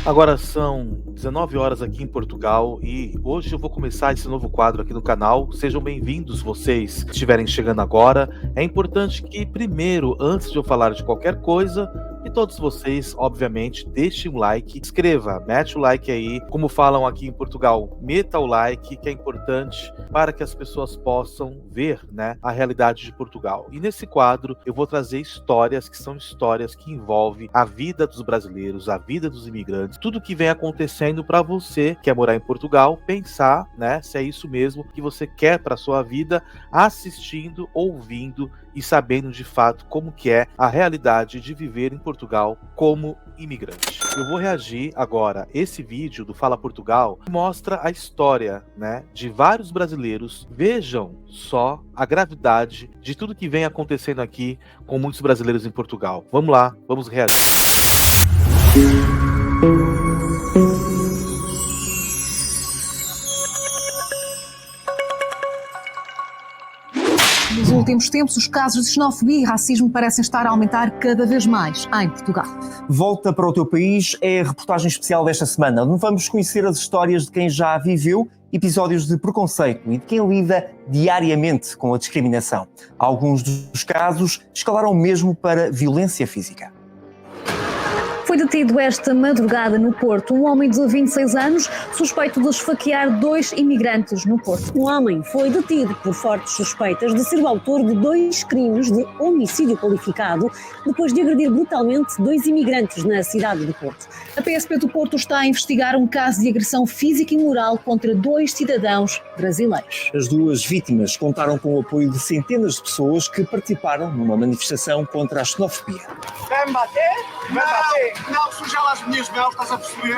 Agora são 19 horas aqui em Portugal e hoje eu vou começar esse novo quadro aqui no canal. Sejam bem-vindos vocês que estiverem chegando agora. É importante que primeiro, antes de eu falar de qualquer coisa, e todos vocês, obviamente, deixem um like, inscreva, mete o like aí. Como falam aqui em Portugal, meta o like, que é importante para que as pessoas possam ver, né, a realidade de Portugal. E nesse quadro eu vou trazer histórias que são histórias que envolvem a vida dos brasileiros, a vida dos imigrantes, tudo que vem acontecendo para você que quer morar em Portugal, pensar, né, se é isso mesmo que você quer para sua vida, assistindo, ouvindo e sabendo de fato como que é a realidade de viver em Portugal como imigrante. Eu vou reagir agora. Esse vídeo do Fala Portugal mostra a história, né, de vários brasileiros. Vejam só a gravidade de tudo que vem acontecendo aqui com muitos brasileiros em Portugal. Vamos lá, vamos reagir. Nos últimos tempos, os casos de xenofobia e racismo parecem estar a aumentar cada vez mais em Portugal. Volta para o teu país é a reportagem especial desta semana, onde vamos conhecer as histórias de quem já viveu episódios de preconceito e de quem lida diariamente com a discriminação. Alguns dos casos escalaram mesmo para violência física. Foi detido esta madrugada no Porto um homem de 26 anos, suspeito de esfaquear 2 imigrantes no Porto. O homem foi detido por fortes suspeitas de ser o autor de 2 crimes de homicídio qualificado, depois de agredir brutalmente 2 imigrantes na cidade do Porto. A PSP do Porto está a investigar um caso de agressão física e moral contra 2 cidadãos brasileiros. As 2 vítimas contaram com o apoio de centenas de pessoas que participaram numa manifestação contra a xenofobia. Vai-me bater? Vai bater? Não, suja lá as minhas mãos, estás a perceber?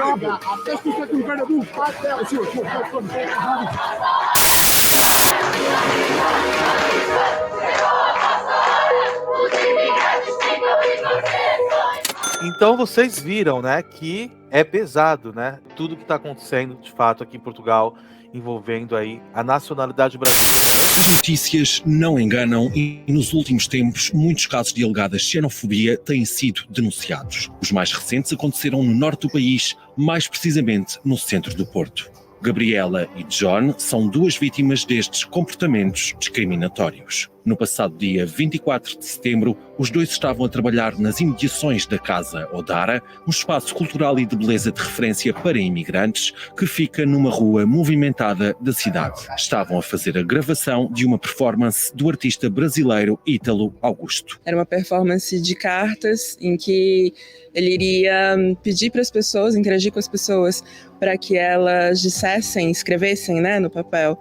Então vocês viram, né, que é pesado, né, tudo que está acontecendo de fato aqui em Portugal, envolvendo aí a nacionalidade brasileira. As notícias não enganam e nos últimos tempos muitos casos de alegada xenofobia têm sido denunciados. Os mais recentes aconteceram no norte do país, mais precisamente no centro do Porto. Gabriela e John são 2 vítimas destes comportamentos discriminatórios. No passado dia 24 de setembro, os 2 estavam a trabalhar nas imediações da Casa Odara, um espaço cultural e de beleza de referência para imigrantes que fica numa rua movimentada da cidade. Estavam a fazer a gravação de uma performance do artista brasileiro Ítalo Augusto. Era uma performance de cartas em que ele iria pedir para as pessoas, interagir com as pessoas, para que elas dissessem, escrevessem, né, no papel,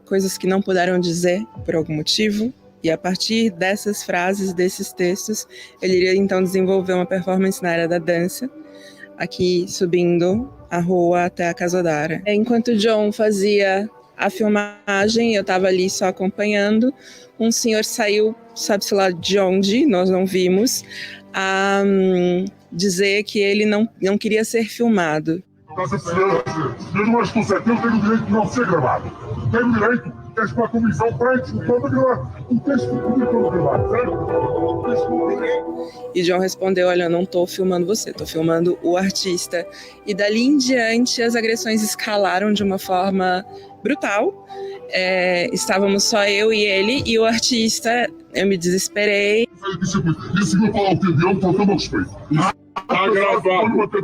coisas que não puderam dizer por algum motivo. E a partir dessas frases, desses textos, ele iria então desenvolver uma performance na área da dança, aqui subindo a rua até a Casa Odara. Enquanto John fazia a filmagem, eu estava ali só acompanhando, um senhor saiu, sabe-se lá de onde, nós não vimos, a dizer que ele não queria ser filmado. Eu não acho que eu tenho o direito de não ser gravado. Tenho o direito, és para a comissão, prende o todo a gravar. O texto que eu gravar, certo? E John respondeu, olha, eu não estou filmando você, estou filmando o artista. E dali em diante as agressões escalaram de uma forma brutal. Estávamos só eu e ele e o artista, eu me desesperei. Isso não fala o que de faltando ao respeito. Está gravado. Está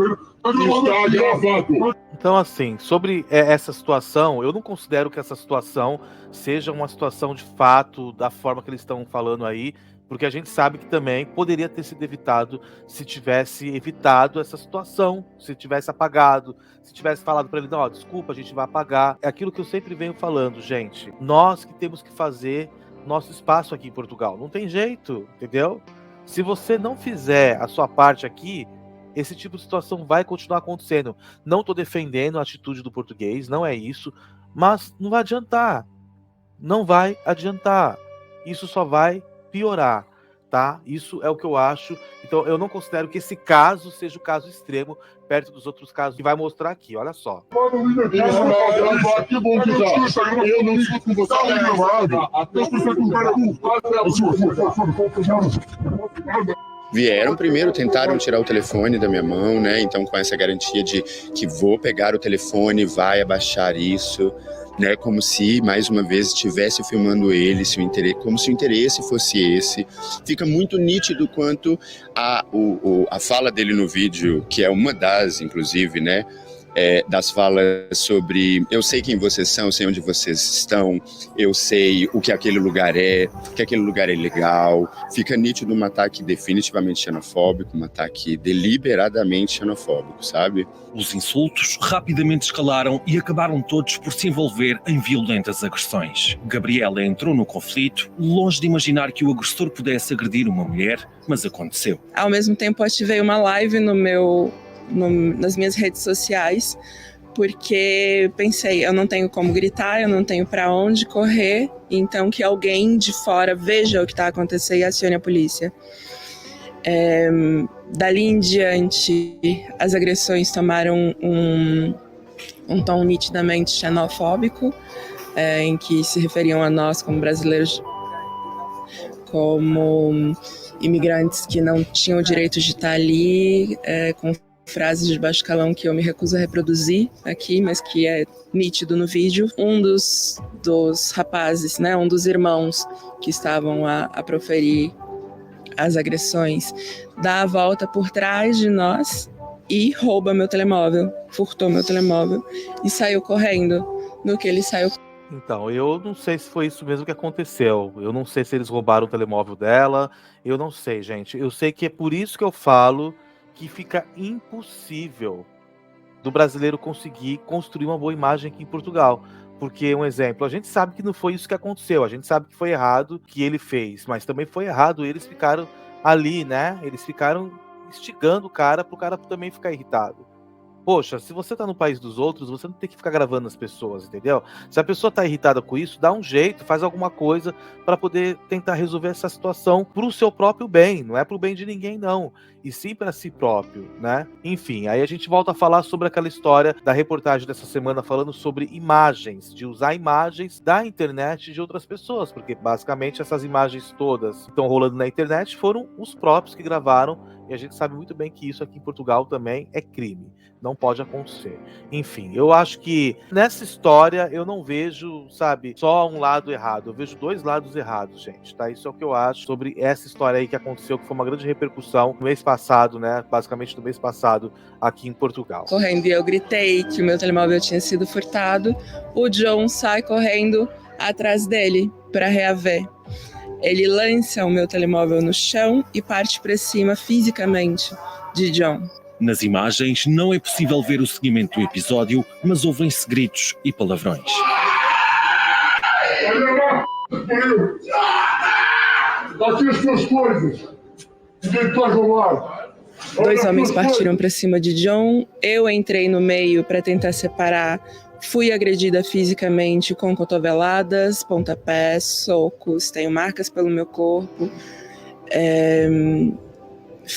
gravado. Então, assim, sobre essa situação, eu não considero que essa situação seja uma situação de fato da forma que eles estão falando aí, porque a gente sabe que também poderia ter sido evitado se tivesse evitado essa situação, se tivesse apagado, se tivesse falado para ele, não, ó, desculpa, a gente vai apagar. É aquilo que eu sempre venho falando, gente. Nós que temos que fazer nosso espaço aqui em Portugal. Não tem jeito, entendeu? Se você não fizer a sua parte aqui, esse tipo de situação vai continuar acontecendo. Não estou defendendo a atitude do português, não é isso, mas não vai adiantar. Não vai adiantar. Isso só vai piorar, tá? Isso é o que eu acho. Então eu não considero que esse caso seja o caso extremo perto dos outros casos que vai mostrar aqui, olha só. Que bom que tá. Eu não escuto com você. Tá gravado. Vieram primeiro, tentaram tirar o telefone da minha mão, né? Então, com essa garantia de que vou pegar o telefone, vai abaixar isso, né? Como se, mais uma vez, estivesse filmando ele, como se o interesse fosse esse. Fica muito nítido quanto a fala dele no vídeo, que é uma das, inclusive, né? Das falas sobre eu sei quem vocês são, eu sei onde vocês estão, eu sei o que aquele lugar é, que aquele lugar é legal. Fica nítido um ataque definitivamente xenofóbico, um ataque deliberadamente xenofóbico, sabe? Os insultos rapidamente escalaram e acabaram todos por se envolver em violentas agressões. Gabriela entrou no conflito, longe de imaginar que o agressor pudesse agredir uma mulher, mas aconteceu. Ao mesmo tempo, ativei uma live nas minhas redes sociais, porque pensei, eu não tenho como gritar, eu não tenho para onde correr, então que alguém de fora veja o que está acontecendo e acione a polícia. Dali em diante, as agressões tomaram um tom nitidamente xenofóbico, em que se referiam a nós como brasileiros, como imigrantes que não tinham o direito de estar ali, com frases de baixo calão que eu me recuso a reproduzir aqui, mas que é nítido no vídeo. Um dos rapazes, né, um dos irmãos que estavam a proferir as agressões, dá a volta por trás de nós e rouba meu telemóvel, furtou meu telemóvel e saiu correndo. No que ele saiu. Então, eu não sei se foi isso mesmo que aconteceu. Eu não sei se eles roubaram o telemóvel dela. Eu não sei, gente. Eu sei que é por isso que eu falo que fica impossível do brasileiro conseguir construir uma boa imagem aqui em Portugal. Porque, um exemplo, a gente sabe que não foi isso que aconteceu, a gente sabe que foi errado que ele fez, mas também foi errado, eles ficaram ali, né? Eles ficaram instigando o cara pro cara também ficar irritado. Poxa, se você tá no país dos outros, você não tem que ficar gravando as pessoas, entendeu? Se a pessoa tá irritada com isso, dá um jeito, faz alguma coisa para poder tentar resolver essa situação pro seu próprio bem, não é pro bem de ninguém não, e sim para si próprio, né? Enfim, aí a gente volta a falar sobre aquela história da reportagem dessa semana falando sobre imagens, de usar imagens da internet de outras pessoas, porque basicamente essas imagens todas que estão rolando na internet foram os próprios que gravaram, e a gente sabe muito bem que isso aqui em Portugal também é crime. Não pode acontecer. Enfim, eu acho que nessa história eu não vejo, sabe, só um lado errado. Eu vejo dois lados errados, gente, tá? Isso é o que eu acho sobre essa história aí que aconteceu, que foi uma grande repercussão no mês passado, né? Basicamente no mês passado aqui em Portugal. Correndo e eu gritei que o meu telemóvel tinha sido furtado. O John sai correndo atrás dele para reaver. Ele lança o meu telemóvel no chão e parte para cima fisicamente de John. Nas imagens não é possível ver o seguimento do episódio, mas ouvem-se gritos e palavrões. Aqui as tuas coisas. Ninguém pode roubar. Dois homens partiram para cima de John. Eu entrei no meio para tentar separar. Fui agredida fisicamente com cotoveladas, pontapés, socos. Tenho marcas pelo meu corpo.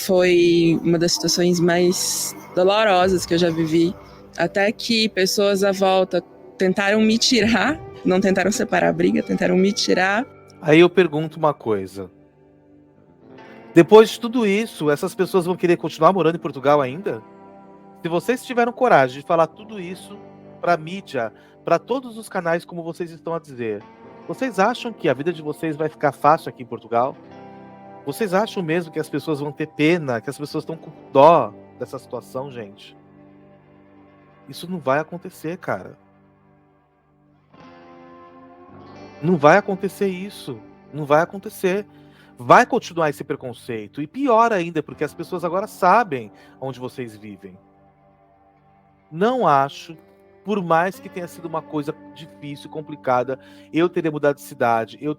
Foi uma das situações mais dolorosas que eu já vivi. Até que pessoas à volta tentaram me tirar, não tentaram separar a briga, tentaram me tirar. Aí eu pergunto uma coisa. Depois de tudo isso, essas pessoas vão querer continuar morando em Portugal ainda? Se vocês tiveram coragem de falar tudo isso pra mídia, pra todos os canais como vocês estão a dizer, vocês acham que a vida de vocês vai ficar fácil aqui em Portugal? Vocês acham mesmo que as pessoas vão ter pena, que as pessoas estão com dó dessa situação, gente? Isso não vai acontecer, cara. Não vai acontecer isso. Não vai acontecer. Vai continuar esse preconceito. E pior ainda, porque as pessoas agora sabem onde vocês vivem. Não acho, por mais que tenha sido uma coisa difícil, complicada, eu teria mudado de cidade, eu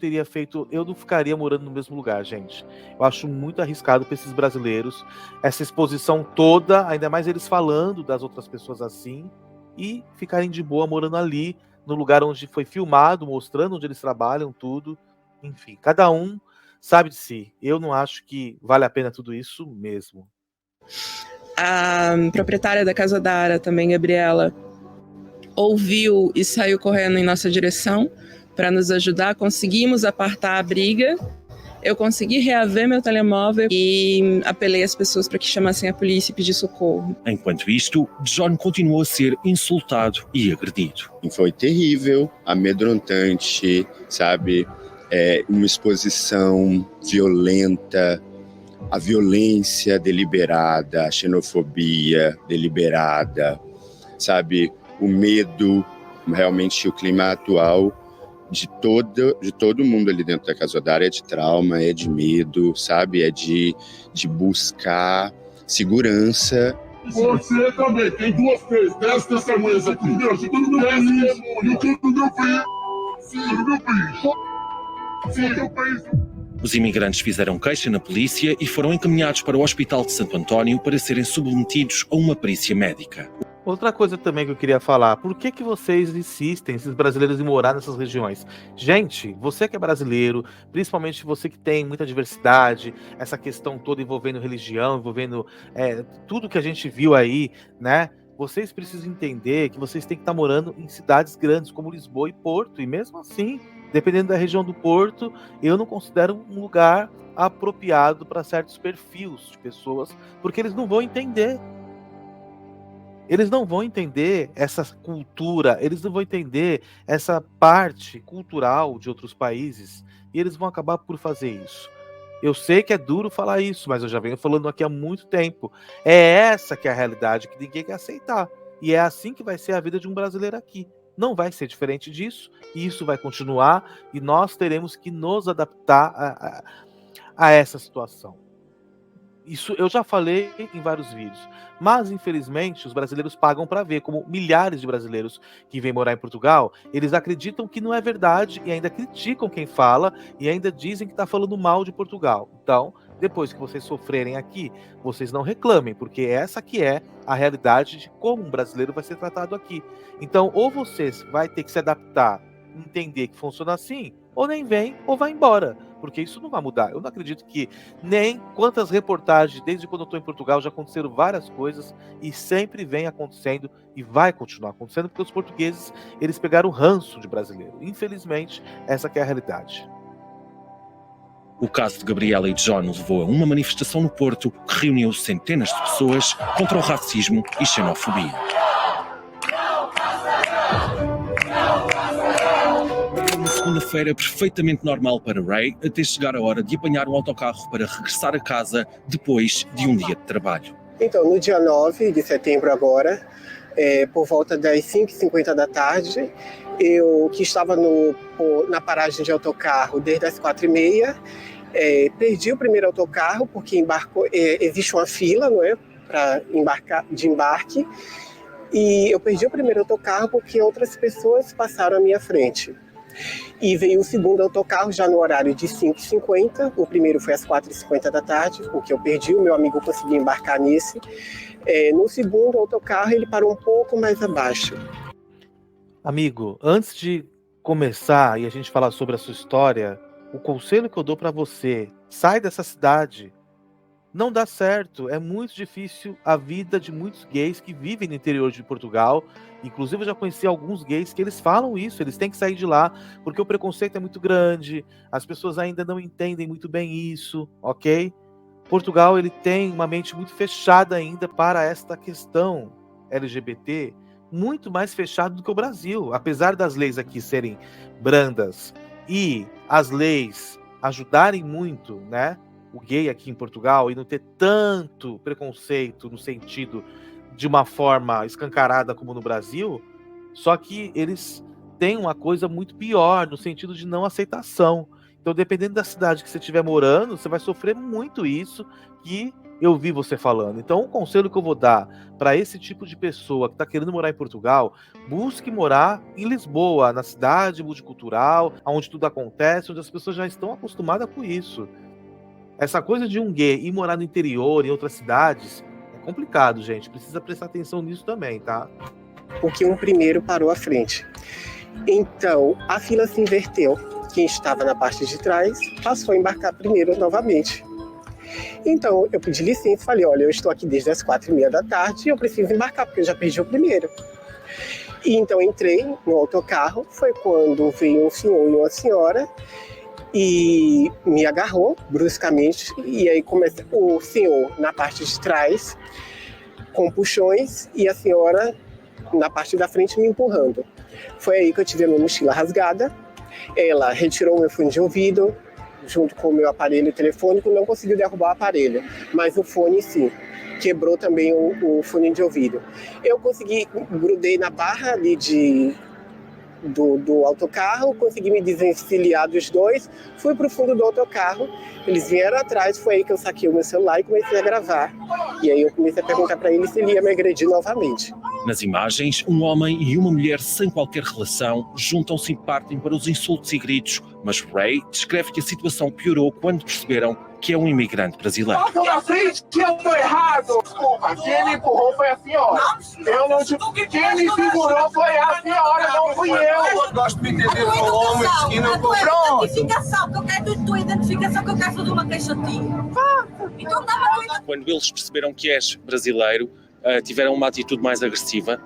não ficaria morando no mesmo lugar, gente. Eu acho muito arriscado para esses brasileiros, essa exposição toda, ainda mais eles falando das outras pessoas assim, e ficarem de boa morando ali, no lugar onde foi filmado, mostrando onde eles trabalham, tudo. Enfim, cada um sabe de si. Eu não acho que vale a pena tudo isso mesmo. A proprietária da Casa Dara, também, Gabriela, ouviu e saiu correndo em nossa direção para nos ajudar. Conseguimos apartar a briga eu consegui reaver meu telemóvel e apelei às pessoas para que chamassem a polícia e pedir socorro. Enquanto isto, John continuou a ser insultado e agredido. E foi terrível, amedrontante, sabe? Uma exposição violenta, a violência deliberada, a xenofobia deliberada, sabe? O medo, realmente o clima atual de todo mundo ali dentro da Casa Odara é de trauma, é de medo, sabe? É de buscar segurança. Você também tem 2 testemunhas aqui. Meu, se tudo meu testemunho, tudo meu país. Tudo meu país. Sim, meu país. Os imigrantes fizeram queixa na polícia e foram encaminhados para o Hospital de Santo António para serem submetidos a uma perícia médica. Outra coisa também que eu queria falar, por que vocês insistem, esses brasileiros, em morar nessas regiões? Gente, você que é brasileiro, principalmente você que tem muita diversidade, essa questão toda envolvendo religião, envolvendo tudo que a gente viu aí, né? Vocês precisam entender que vocês têm que estar morando em cidades grandes como Lisboa e Porto, e mesmo assim, dependendo da região do Porto, eu não considero um lugar apropriado para certos perfis de pessoas, porque eles não vão entender. Eles não vão entender essa cultura, eles não vão entender essa parte cultural de outros países, e eles vão acabar por fazer isso. Eu sei que é duro falar isso, mas eu já venho falando aqui há muito tempo. É essa que é a realidade que ninguém quer aceitar. E é assim que vai ser a vida de um brasileiro aqui. Não vai ser diferente disso, e isso vai continuar, e nós teremos que nos adaptar a essa situação. Isso eu já falei em vários vídeos, mas infelizmente os brasileiros pagam para ver, como milhares de brasileiros que vêm morar em Portugal, eles acreditam que não é verdade e ainda criticam quem fala e ainda dizem que está falando mal de Portugal. Então, depois que vocês sofrerem aqui, vocês não reclamem, porque essa que é a realidade de como um brasileiro vai ser tratado aqui. Então, ou você vai ter que se adaptar, entender que funciona assim, ou nem vem ou vai embora, porque isso não vai mudar. Eu não acredito que nem quantas reportagens, desde quando eu estou em Portugal, já aconteceram várias coisas e sempre vem acontecendo e vai continuar acontecendo, porque os portugueses, eles pegaram ranço de brasileiro. Infelizmente, essa que é a realidade. O caso de Gabriela e John levou a uma manifestação no Porto que reuniu centenas de pessoas contra o racismo e xenofobia. Segunda-feira perfeitamente normal para Ray, até chegar a hora de apanhar um autocarro para regressar a casa depois de um dia de trabalho. Então, no dia 9 de setembro agora, por volta das 5h50 da tarde, eu que estava na paragem de autocarro desde as 4h30, perdi o primeiro autocarro porque existe uma fila, não é, para embarque, e eu perdi o primeiro autocarro porque outras pessoas passaram à minha frente. E veio o segundo autocarro já no horário de 5h50, o primeiro foi às 4h50 da tarde, o que eu perdi, o meu amigo conseguiu embarcar nesse. No segundo autocarro ele parou um pouco mais abaixo. Amigo, antes de começar e a gente falar sobre a sua história, o conselho que eu dou para você, sai dessa cidade. Não dá certo, é muito difícil a vida de muitos gays que vivem no interior de Portugal. Inclusive eu já conheci alguns gays que eles falam isso, eles têm que sair de lá, porque o preconceito é muito grande, as pessoas ainda não entendem muito bem isso, ok? Portugal, ele tem uma mente muito fechada ainda para esta questão LGBT, muito mais fechado do que o Brasil. Apesar das leis aqui serem brandas e as leis ajudarem muito, né? O gay aqui em Portugal e não ter tanto preconceito no sentido de uma forma escancarada como no Brasil, só que eles têm uma coisa muito pior no sentido de não aceitação. Então, dependendo da cidade que você estiver morando, você vai sofrer muito isso que eu vi você falando. Então, o conselho que eu vou dar para esse tipo de pessoa que está querendo morar em Portugal, busque morar em Lisboa, na cidade multicultural, onde tudo acontece, onde as pessoas já estão acostumadas com isso. Essa coisa de um gay ir morar no interior, em outras cidades, é complicado, gente. Precisa prestar atenção nisso também, tá? Porque um primeiro parou à frente. Então, a fila se inverteu. Quem estava na parte de trás passou a embarcar primeiro novamente. Então, eu pedi licença e falei, olha, eu estou aqui desde as 4h30 da tarde e eu preciso embarcar, porque eu já perdi o primeiro. E então entrei no autocarro, foi quando veio um senhor e uma senhora e me agarrou bruscamente. E aí começa o senhor na parte de trás com puxões e a senhora na parte da frente me empurrando. Foi aí que eu tive a minha mochila rasgada. Ela retirou o meu fone de ouvido junto com o meu aparelho telefônico, não conseguiu derrubar o aparelho, mas o fone sim. Quebrou também o fone de ouvido. Eu grudei na barra ali do autocarro, consegui me desvencilhar dos dois, fui para o fundo do autocarro, eles vieram atrás, foi aí que eu saquei o meu celular e comecei a gravar. E aí eu comecei a perguntar para ele se ele ia me agredir novamente. Nas imagens, um homem e uma mulher sem qualquer relação juntam-se e partem para os insultos e gritos, mas Ray descreve que a situação piorou quando perceberam que é um imigrante brasileiro. Eu na frente, que eu tô errado. Desculpa, quem me empurrou foi a senhora. Eu não te... Quem me segurou foi a senhora, não fui eu. Eu gosto de me entender com homens e não com... Pronto. Identificação, que eu quero tua identificação, que eu quero fazer uma queixatinha. Então dá-me. Quando eles perceberam que és brasileiro, tiveram uma atitude mais agressiva?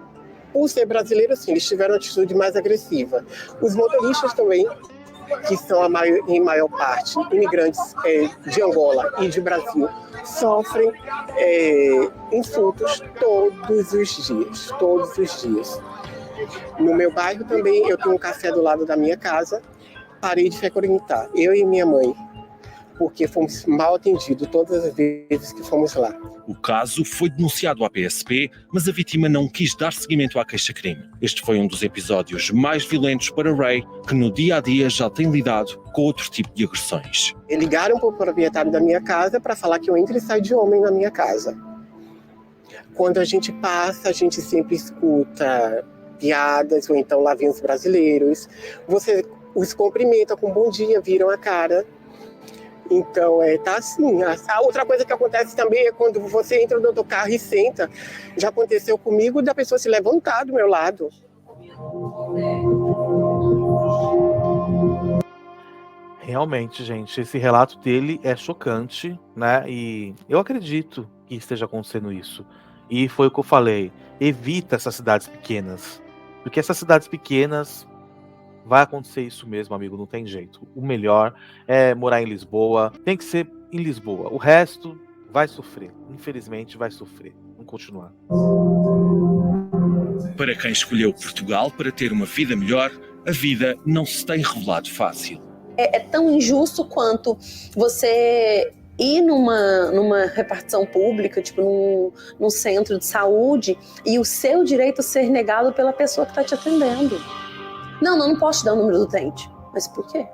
Por ser brasileiro, sim, eles tiveram uma atitude mais agressiva. Os motoristas também, que são em maior parte imigrantes de Angola e de Brasil, sofrem insultos todos os dias. No meu bairro também, eu tenho um café do lado da minha casa, parei de frequentar, eu e minha mãe, porque fomos mal atendidos todas as vezes que fomos lá. O caso foi denunciado à PSP, mas a vítima não quis dar seguimento à queixa-crime. Este foi um dos episódios mais violentos para Ray, que no dia-a-dia já tem lidado com outro tipo de agressões. Ligaram para o proprietário da minha casa para falar que eu entro e saio de homem na minha casa. Quando a gente passa, a gente sempre escuta piadas, ou então lá vem os brasileiros. Você os cumprimenta com bom dia, viram a cara. Então, tá assim. A outra coisa que acontece também é quando você entra no autocarro e senta. Já aconteceu comigo da pessoa se levantar do meu lado. Realmente, gente, esse relato dele é chocante, né? E eu acredito que esteja acontecendo isso. E foi o que eu falei. Evita essas cidades pequenas. Porque essas cidades pequenas... vai acontecer isso mesmo, amigo, não tem jeito. O melhor é morar em Lisboa, tem que ser em Lisboa. O resto vai sofrer, infelizmente vai sofrer. Vamos continuar. Para quem escolheu Portugal para ter uma vida melhor, a vida não se tem revelado fácil. É tão injusto quanto você ir numa repartição pública, tipo num centro de saúde, e o seu direito ser negado pela pessoa que está te atendendo. Não posso te dar o número do utente. Mas por quê?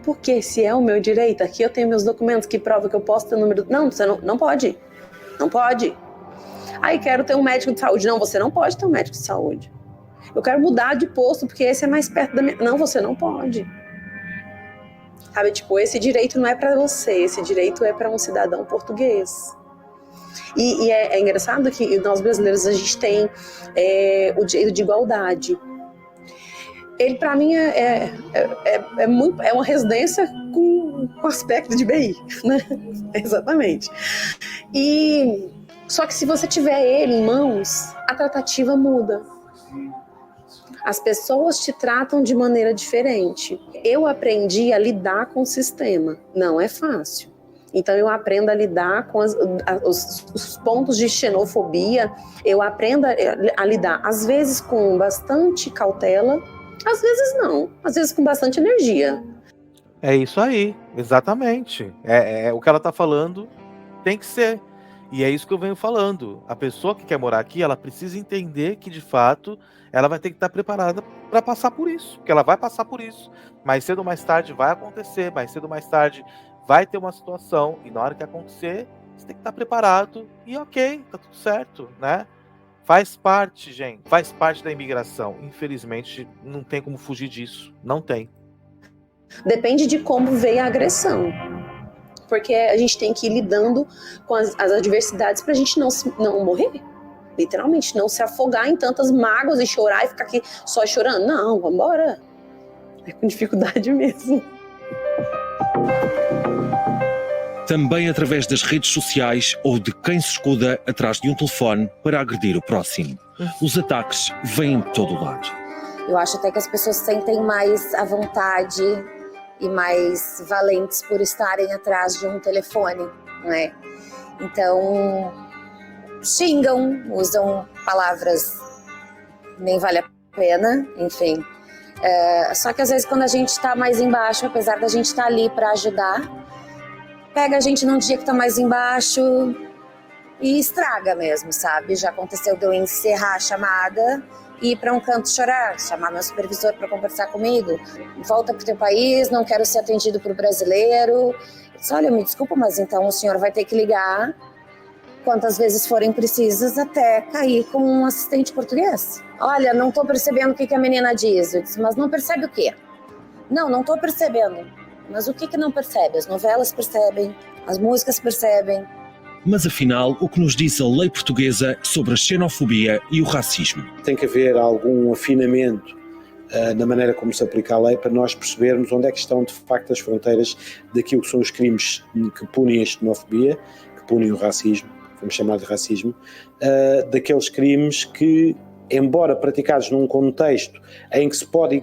Porque se é o meu direito, aqui eu tenho meus documentos que provam que eu posso ter o número do... Não, você não pode. Não pode. Aí quero ter um médico de saúde. Não, você não pode ter um médico de saúde. Eu quero mudar de posto porque esse é mais perto da minha... Não, você não pode. Sabe, tipo, esse direito não é para você, esse direito é para um cidadão português. E é engraçado que nós brasileiros, a gente tem o direito de igualdade. Ele, para mim, é uma residência com aspecto de BI, né? Exatamente. Só que se você tiver ele em mãos, a tratativa muda. As pessoas te tratam de maneira diferente. Eu aprendi a lidar com o sistema. Não é fácil. Então eu aprendo a lidar com os pontos de xenofobia. Eu aprendo a lidar, às vezes, com bastante cautela, às vezes não, às vezes com bastante energia. É isso aí, exatamente. É o que ela tá falando, tem que ser. E é isso que eu venho falando. A pessoa que quer morar aqui, ela precisa entender que, de fato, ela vai ter que estar preparada para passar por isso. Porque ela vai passar por isso. Mais cedo ou mais tarde vai acontecer, mais cedo ou mais tarde vai ter uma situação. E na hora que acontecer, você tem que estar preparado. E ok, tá tudo certo, né? Faz parte, gente. Faz parte da imigração. Infelizmente, não tem como fugir disso. Não tem. Depende de como veio a agressão. Porque a gente tem que ir lidando com as adversidades pra gente não morrer. Literalmente, não se afogar em tantas mágoas e chorar e ficar aqui só chorando. Não, vambora. É com dificuldade mesmo. Também através das redes sociais ou de quem se escuda atrás de um telefone para agredir o próximo. Os ataques vêm de todo lado. Eu acho até que as pessoas sentem mais à vontade e mais valentes por estarem atrás de um telefone, né? Então, xingam, usam palavras nem vale a pena, enfim. Só que às vezes quando a gente está mais embaixo, apesar da gente estar ali para ajudar, pega a gente num dia que está mais embaixo e estraga mesmo, sabe? Já aconteceu de eu encerrar a chamada e ir para um canto chorar, chamar meu supervisor para conversar comigo. Volta para o teu país, não quero ser atendido por brasileiro. Eu disse, olha, me desculpa, mas então o senhor vai ter que ligar quantas vezes forem precisas até cair com um assistente português. Olha, não estou percebendo o que a menina diz. Eu disse, mas não percebe o quê? Não estou percebendo. Mas o que não percebe? As novelas percebem, as músicas percebem. Mas afinal, o que nos diz a lei portuguesa sobre a xenofobia e o racismo? Tem que haver algum afinamento na maneira como se aplica a lei para nós percebermos onde é que estão de facto as fronteiras daquilo que são os crimes que punem a xenofobia, que punem o racismo, vamos chamar de racismo, daqueles crimes que, embora praticados num contexto em que se pode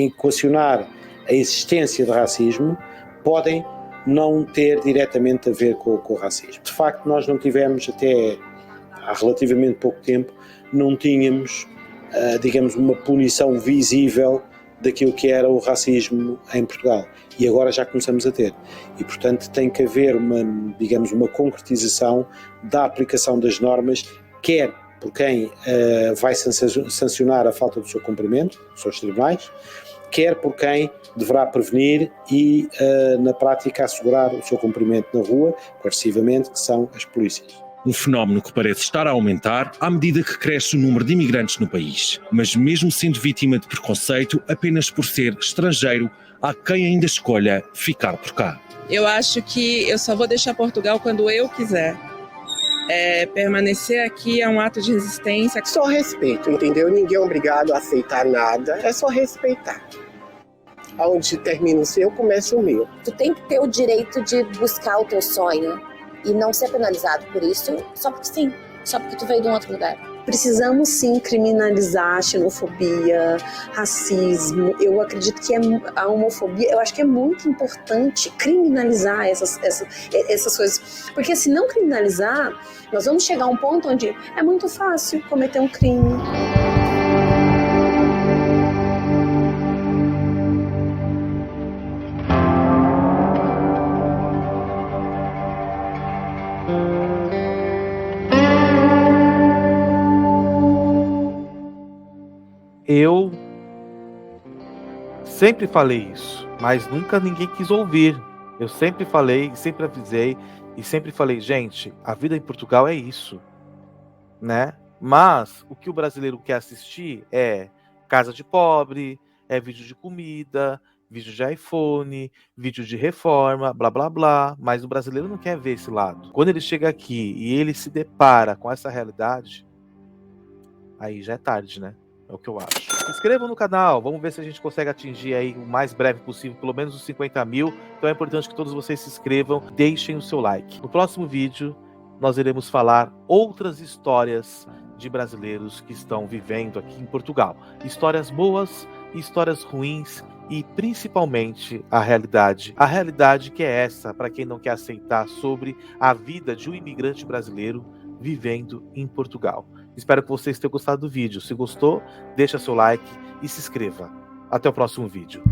equacionar a existência de racismo, podem não ter diretamente a ver com o racismo. De facto, nós não tivemos, até há relativamente pouco tempo, não tínhamos, digamos, uma punição visível daquilo que era o racismo em Portugal. E agora já começamos a ter. E, portanto, tem que haver uma concretização da aplicação das normas, quer por quem vai sancionar a falta do seu cumprimento, são os tribunais, quer por quem deverá prevenir e, na prática, assegurar o seu cumprimento na rua, coercivamente, que são as polícias. Um fenómeno que parece estar a aumentar à medida que cresce o número de imigrantes no país. Mas mesmo sendo vítima de preconceito, apenas por ser estrangeiro, há quem ainda escolha ficar por cá. Eu acho que eu só vou deixar Portugal quando eu quiser. Permanecer aqui é um ato de resistência. Só respeito, entendeu? Ninguém é obrigado a aceitar nada, é só respeitar. Onde termina o seu, começa o meu. Tu tem que ter o direito de buscar o teu sonho e não ser penalizado por isso, só porque sim, só porque tu veio de um outro lugar. Precisamos sim criminalizar a xenofobia, racismo. Eu acredito que a homofobia, eu acho que é muito importante criminalizar essas coisas. Porque se não criminalizar, nós vamos chegar a um ponto onde é muito fácil cometer um crime. Eu sempre falei isso, mas nunca ninguém quis ouvir. Eu sempre falei, sempre avisei e sempre falei, gente, a vida em Portugal é isso, né? Mas o que o brasileiro quer assistir é casa de pobre, é vídeo de comida, vídeo de iPhone, vídeo de reforma, blá blá blá. Mas o brasileiro não quer ver esse lado. Quando ele chega aqui e ele se depara com essa realidade, aí já é tarde, né? É o que eu acho. Se inscrevam no canal, vamos ver se a gente consegue atingir aí o mais breve possível, pelo menos os 50 mil. Então é importante que todos vocês se inscrevam, deixem o seu like. No próximo vídeo, nós iremos falar outras histórias de brasileiros que estão vivendo aqui em Portugal. Histórias boas e histórias ruins e principalmente a realidade. A realidade que é essa, para quem não quer aceitar, sobre a vida de um imigrante brasileiro vivendo em Portugal. Espero que vocês tenham gostado do vídeo. Se gostou, deixa seu like e se inscreva. Até o próximo vídeo.